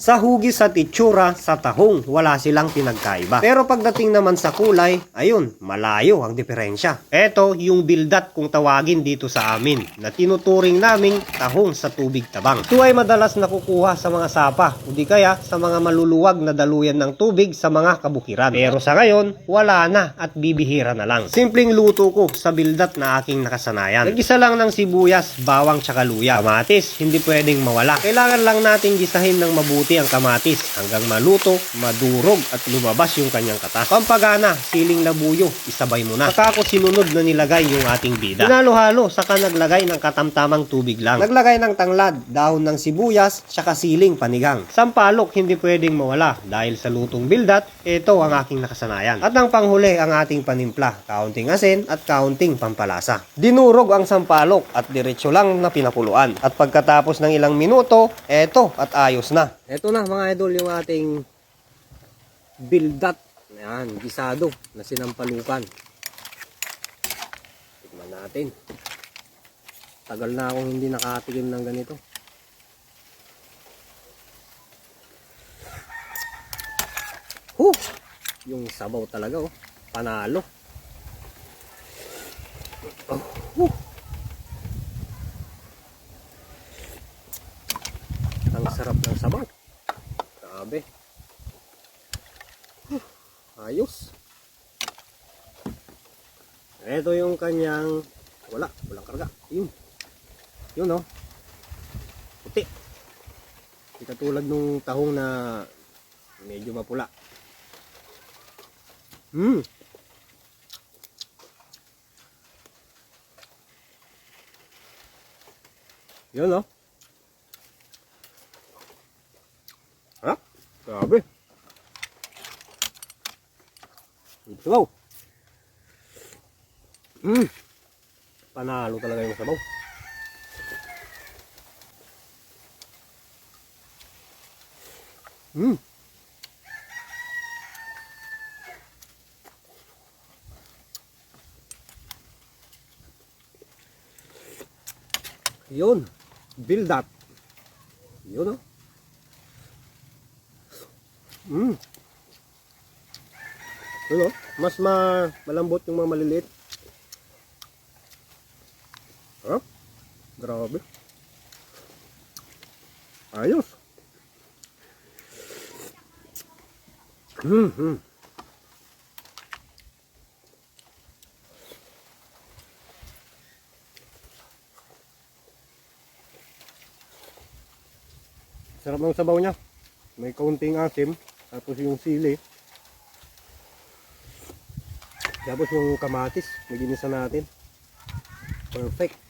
Sa hugis at itsura, sa tahong, wala silang pinagkaiba. Pero pagdating naman sa kulay, ayun, malayo ang diferensya. Ito yung bildat kung tawagin dito sa amin, na tinuturing naming tahong sa tubig tabang. Ito ay madalas nakukuha sa mga sapa, o di kaya sa mga maluluwag na daluyan ng tubig sa mga kabukiran. Pero sa ngayon, wala na at bibihira na lang. Simpleng luto ko sa bildat na aking nakasanayan. Nag-isa lang ng sibuyas, bawang tsaka luya. Kamatis, hindi pwedeng mawala. Kailangan lang nating gisahin ng mabuti ang kamatis hanggang maluto, madurog at lumabas yung kanyang katas. Pampagana, siling labuyo, isabay mo na. Saka ako sinunod na nilagay yung ating bida. Hinalo-halo, saka naglagay ng katamtamang tubig lang. Naglagay ng tanglad, dahon ng sibuyas, saka siling panigang. Sampalok, hindi pwedeng mawala. Dahil sa lutong bildat, ito ang aking nakasanayan. At ang panghuli ang ating panimpla, kaunting asin at kaunting pampalasa. Dinurog ang sampalok at diretso lang na pinakuluan. At pagkatapos ng ilang minuto, eto at ayos na. Ito na mga idol yung ating bildat. Ayan, gisado na sinampalukan. Tignan natin. Tagal na akong hindi nakatikim ng ganito. Yung sabaw talaga oh. Panalo. Ang sarap ng sabaw. Grabe. Ayos. Ito yung kanyang walang karga. Yun oh. Puti. Hindi katulad nung tahong na medyo mapula. Yun oh. Ha? Grabe. Sabaw. Panalo talaga yung sabaw. Yun. Bildat. Yun oh. Yun oh. Mas malambot yung mga maliliit. Grabe. Ayos. Sarap ng sabaw niya. May kaunting asim. Tapos yung sili. Tapos yung kamatis. Naginisa natin. Perfect.